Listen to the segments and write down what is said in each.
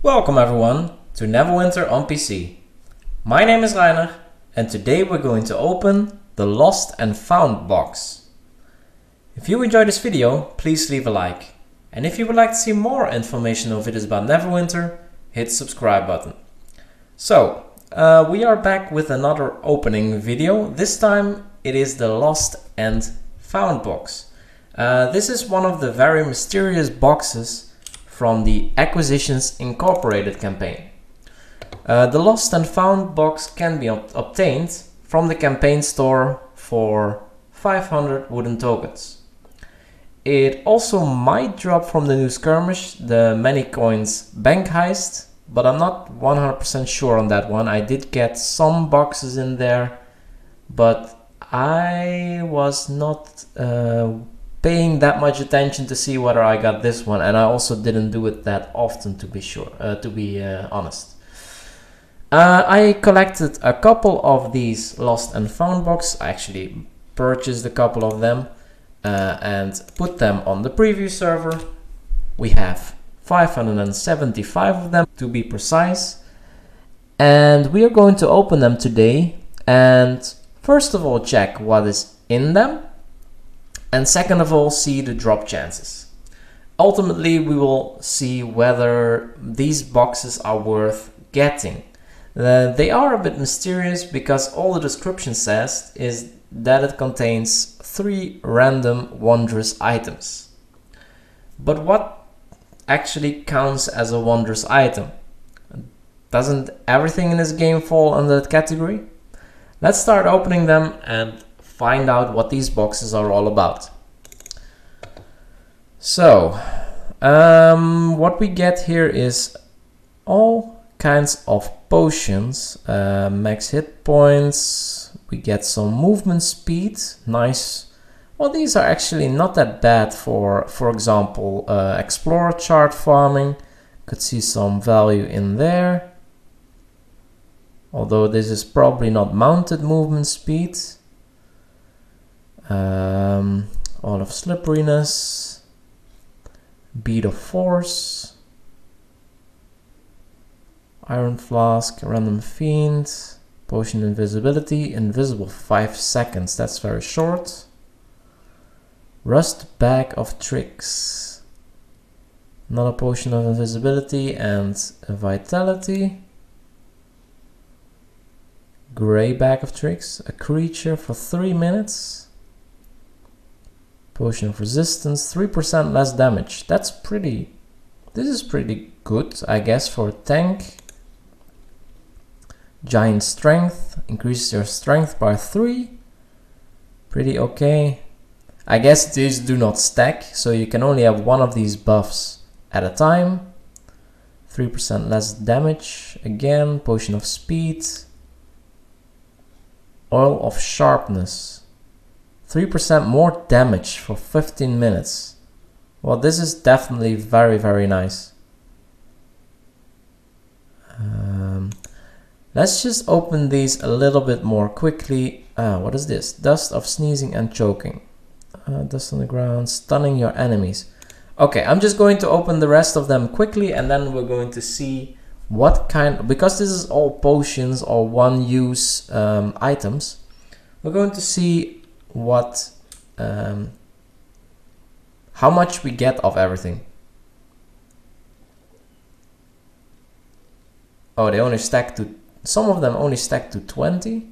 Welcome everyone to Neverwinter on PC. My name is Reiner and today we're going to open the Lost and Found box. If you enjoyed this video, please leave a like. And if you would like to see more information or videos about Neverwinter, hit the subscribe button. So, we are back with another opening video. This time it is the Lost and Found box. This is one of the very mysterious boxes from the Acquisitions Incorporated campaign. The Lost and Found box can be obtained from the campaign store for 500 wooden tokens. It also might drop from the new skirmish, the Many Coins Bank Heist, but I'm not 100% sure on that one. I did get some boxes in there, but I was not paying that much attention to see whether I got this one, and I also didn't do it that often, to be honest. I collected a couple of these Lost and Found boxes. I actually purchased a couple of them and put them on the preview server. We have 575 of them to be precise, and we are going to open them today and first of all check what is in them, and second of all, see the drop chances. Ultimately, we will see whether these boxes are worth getting. They are a bit mysterious because all the description says is that it contains 3 random wondrous items. But what actually counts as a wondrous item? Doesn't everything in this game fall under that category? Let's start opening them and find out what these boxes are all about. So, what we get here is all kinds of potions, max hit points, we get some movement speed, nice. Well, these are actually not that bad for example, explorer chart farming. Could see some value in there. Although this is probably not mounted movement speed. Oil of Slipperiness, Bead of Force, Iron Flask, Random Fiend, Potion Invisibility, Invisible 5 seconds, that's very short. Rust Bag of Tricks, another Potion of Invisibility and Vitality. Grey Bag of Tricks, a creature for 3 minutes. Potion of Resistance, 3% less damage. This is pretty good, I guess, for a tank. Giant Strength, increases your strength by 3. Pretty okay. I guess these do not stack, so you can only have one of these buffs at a time. 3% less damage. Again, Potion of Speed. Oil of Sharpness. 3% more damage for 15 minutes. Well, this is definitely very, very nice. Let's just open these a little bit more quickly. What is this? Dust of Sneezing and Choking. Dust on the ground, stunning your enemies. Okay, I'm just going to open the rest of them quickly and then we're going to see what kind, because this is all potions or one-use items, we're going to see what how much we get of everything. Oh, they only stack to, some of them only stack to 20.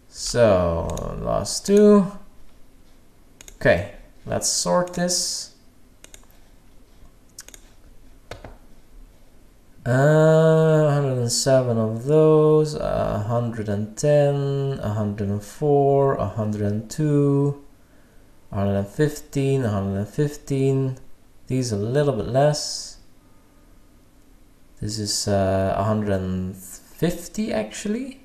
So last 2. Okay, let's sort this. 107 of those, 110, 104, 102, 115, 115. These a little bit less. This is 150 actually.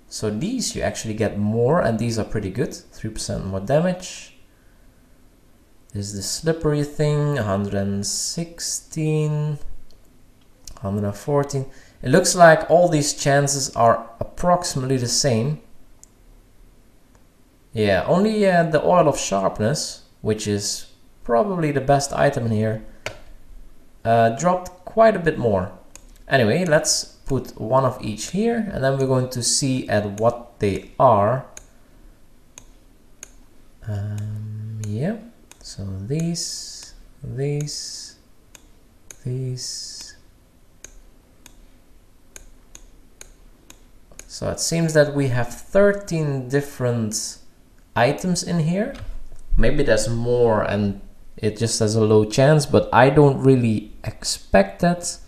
So these you actually get more, and these are pretty good. 3% more damage. This is the slippery thing, 116. 114. It looks like all these chances are approximately the same. Yeah, only the Oil of Sharpness, which is probably the best item in here, dropped quite a bit more. Anyway, let's put one of each here, and then we're going to see at what they are. Yeah, so these. So it seems that we have 13 different items in here. Maybe there's more and it just has a low chance, but I don't really expect that.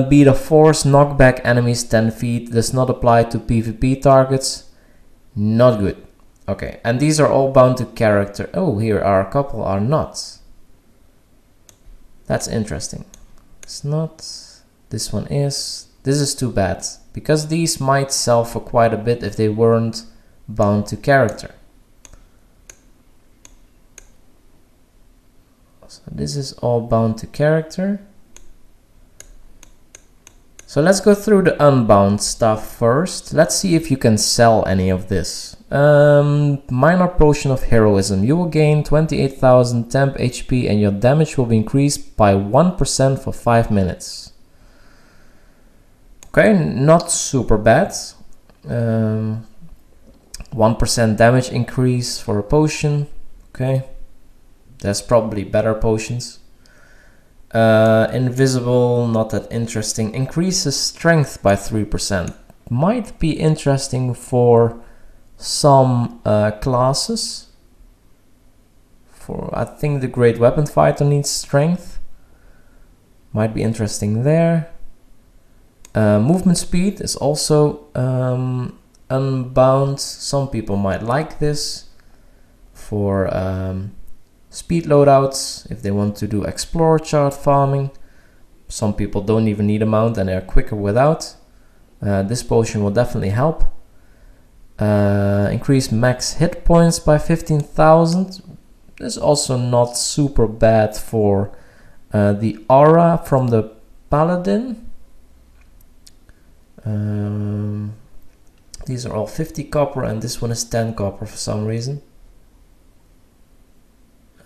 Bead of Force, knock back enemies 10 feet, does not apply to PvP targets. Not good. Okay, and these are all bound to character. Oh, here are a couple are not. That's interesting. It's not. This one is. This is too bad, because these might sell for quite a bit if they weren't bound to character. So this is all bound to character. So let's go through the unbound stuff first. Let's see if you can sell any of this. Minor Potion of Heroism. You will gain 28,000 temp HP and your damage will be increased by 1% for 5 minutes. Okay, not super bad. 1% damage increase for a potion. Okay, there's probably better potions. Invisible, not that interesting. Increases strength by 3%. Might be interesting for some classes. For I think the Great Weapon Fighter needs strength. Might be interesting there. Movement speed is also unbound. Some people might like this for speed loadouts if they want to do Explorer chart farming. Some people don't even need a mount and they're quicker without. This potion will definitely help. Increase max hit points by 15,000. This is also not super bad for the aura from the Paladin. These are all 50 copper and this one is 10 copper for some reason.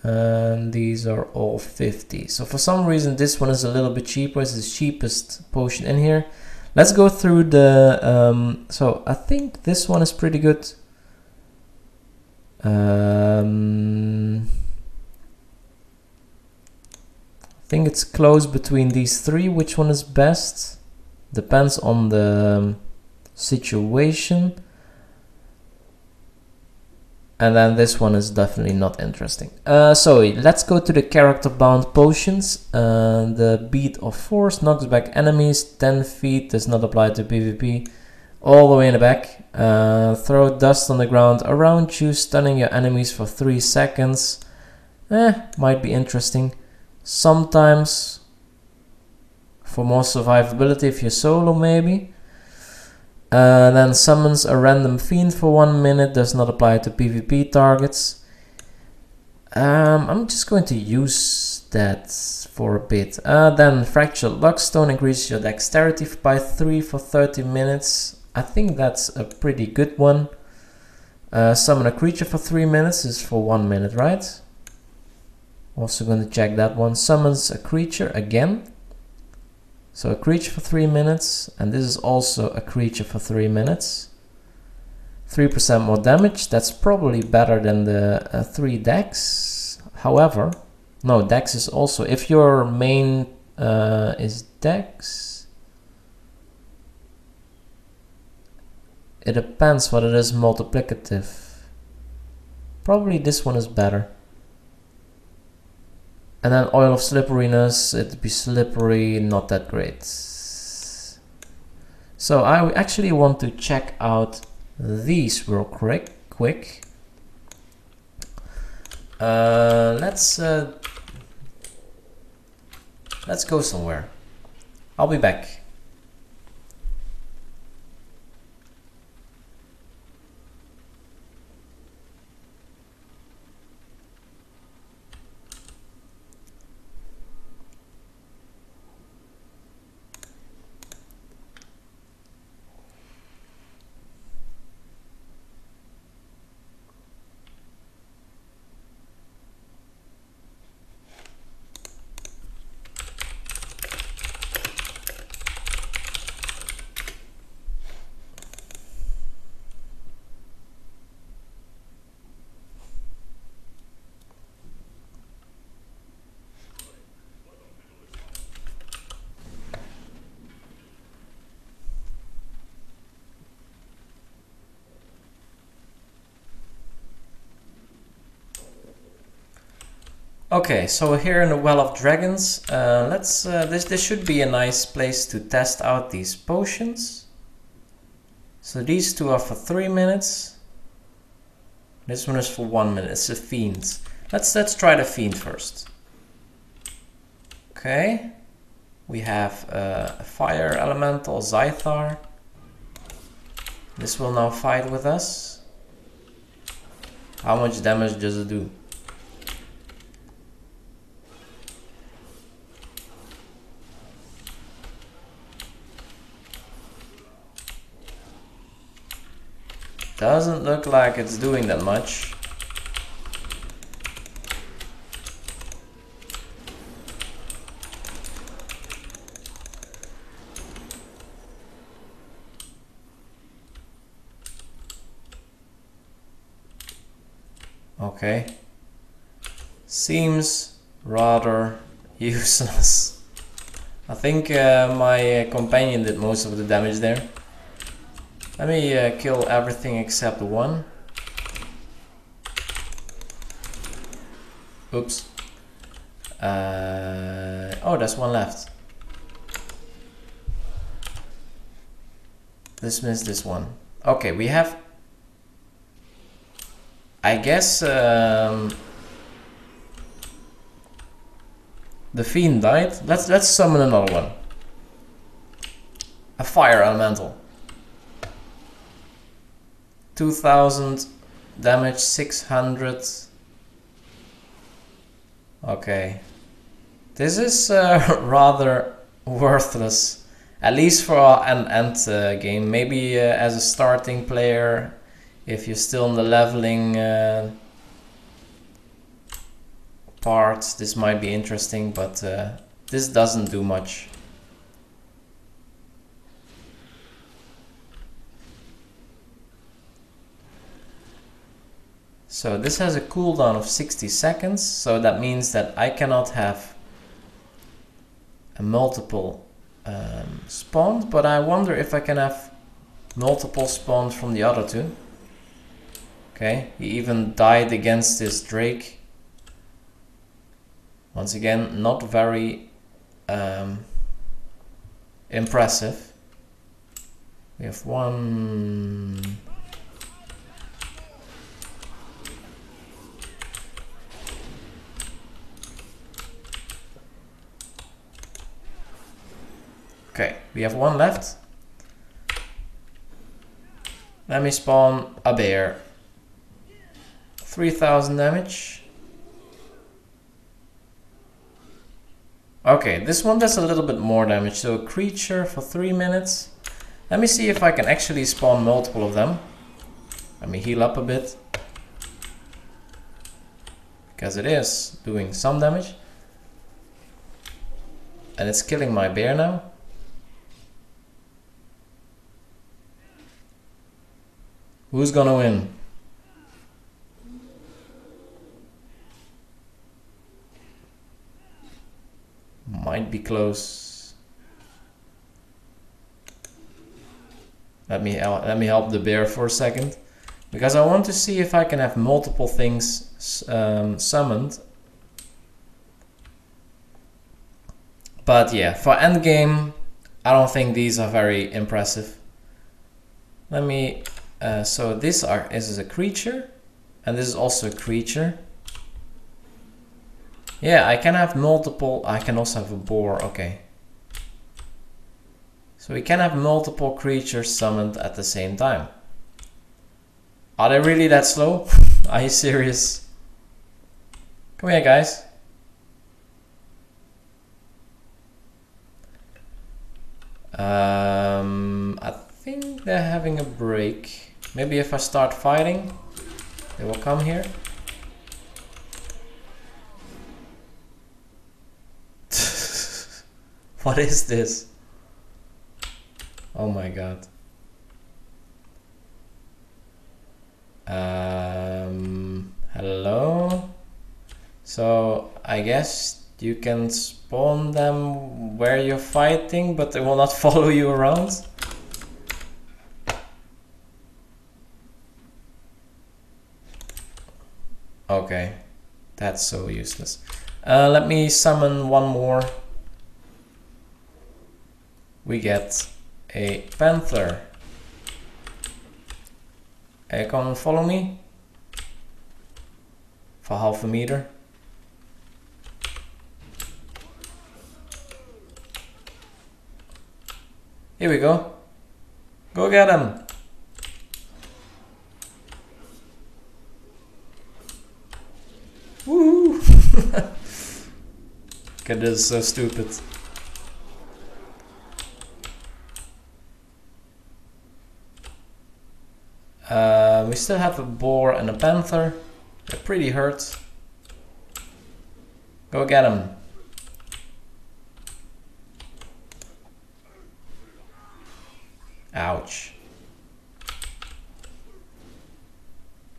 And these are all 50. So for some reason this one is a little bit cheaper. It's the cheapest potion in here. Let's go through the so I think this one is pretty good. I think it's close between these three. Which one is best? Depends on the situation. And then this one is definitely not interesting. So let's go to the character bound potions. The Bead of Force knocks back enemies 10 feet, does not apply to PvP. All the way in the back. Throw dust on the ground around you, stunning your enemies for 3 seconds. Might be interesting. Sometimes for more survivability if you're solo maybe. Then summons a random fiend for 1 minute, does not apply to PvP targets. I'm just going to use that for a bit. Then Fractured Luckstone increases your dexterity by 3 for 30 minutes. I think that's a pretty good one. Summon a creature for 3 minutes is for 1 minute, right? Also going to check that one. Summons a creature again. So a creature for 3 minutes, and this is also a creature for 3 minutes. 3% more damage, that's probably better than the 3 dex. However, no, dex is also, if your main is dex, it depends what it is multiplicative. Probably this one is better. And then Oil of Slipperiness, it'd be slippery, not that great. So I actually want to check out these real quick. Let's go somewhere. I'll be back. Okay, so here in the Well of Dragons, this should be a nice place to test out these potions. So these two are for 3 minutes. This one is for 1 minute. It's a Fiend. Let's try the Fiend first. Okay, we have a Fire Elemental, Zythar. This will now fight with us. How much damage does it do? Doesn't look like it's doing that much. Okay. Seems rather useless. I think my companion did most of the damage there. Let me kill everything except one. Oops. Oh, there's one left. Dismiss this one. Okay, we have... I guess the Fiend died. Let's summon another one. A Fire Elemental. 2000 damage, 600. Okay. This is rather worthless. At least for an end game. Maybe as a starting player, if you're still in the leveling part, this might be interesting, but this doesn't do much. So this has a cooldown of 60 seconds, so that means that I cannot have a multiple spawned, but I wonder if I can have multiple spawns from the other two. Okay, he even died against this Drake. Once again, not very impressive. We have one... Okay, we have one left. Let me spawn a bear. 3000 damage. Okay, this one does a little bit more damage. So a creature for 3 minutes. Let me see if I can actually spawn multiple of them. Let me heal up a bit. Because it is doing some damage. And it's killing my bear now. Who's gonna win? Might be close. Let me help the bear for a second, because I want to see if I can have multiple things summoned. But yeah, for endgame, I don't think these are very impressive. Let me. So this is a creature, and this is also a creature. Yeah, I can have multiple. I can also have a boar. Okay. So we can have multiple creatures summoned at the same time. Are they really that slow? Are you serious? Come here, guys. I think they're having a break. Maybe if I start fighting, they will come here. What is this? Oh my god. Hello? So I guess you can spawn them where you're fighting, but they will not follow you around. Okay. That's so useless. Let me summon one more. We get a panther. Come and follow me for half a meter. Here we go. Go get him. Woo! Okay, this is so stupid. We still have a boar and a panther. They're pretty hurt. Go get him. Ouch.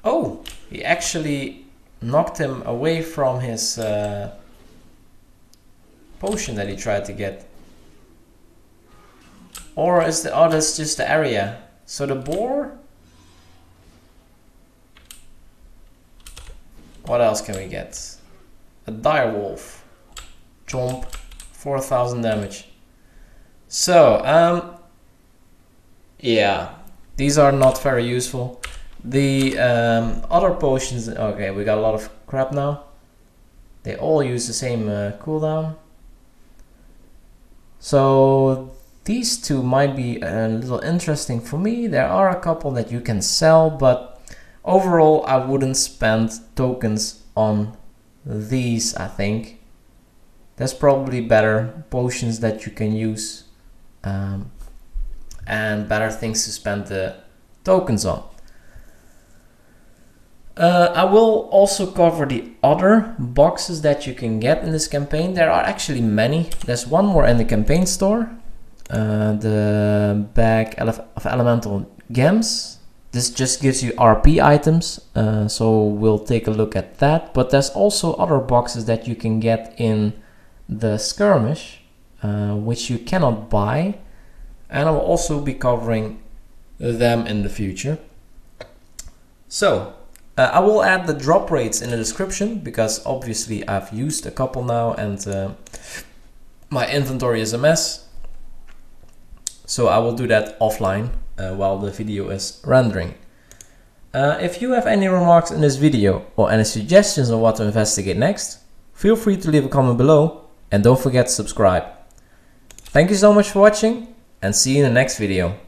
Oh, he actually knocked him away from his potion that he tried to get. Or is the that's just the area. So the boar. What else can we get? A direwolf. Chomp. 4000 damage. So, yeah, these are not very useful. The other potions, okay, we got a lot of crap now. They all use the same cooldown. So these two might be a little interesting for me. There are a couple that you can sell, but overall I wouldn't spend tokens on these, I think. There's probably better potions that you can use and better things to spend the tokens on. I will also cover the other boxes that you can get in this campaign. There are actually many. There's one more in the campaign store. The bag of elemental gems. This just gives you RP items, so we'll take a look at that. But there's also other boxes that you can get in the skirmish, which you cannot buy. And I will also be covering them in the future. So, I will add the drop rates in the description, because obviously I've used a couple now and my inventory is a mess. So I will do that offline while the video is rendering. If you have any remarks in this video or any suggestions on what to investigate next, feel free to leave a comment below and don't forget to subscribe. Thank you so much for watching and see you in the next video.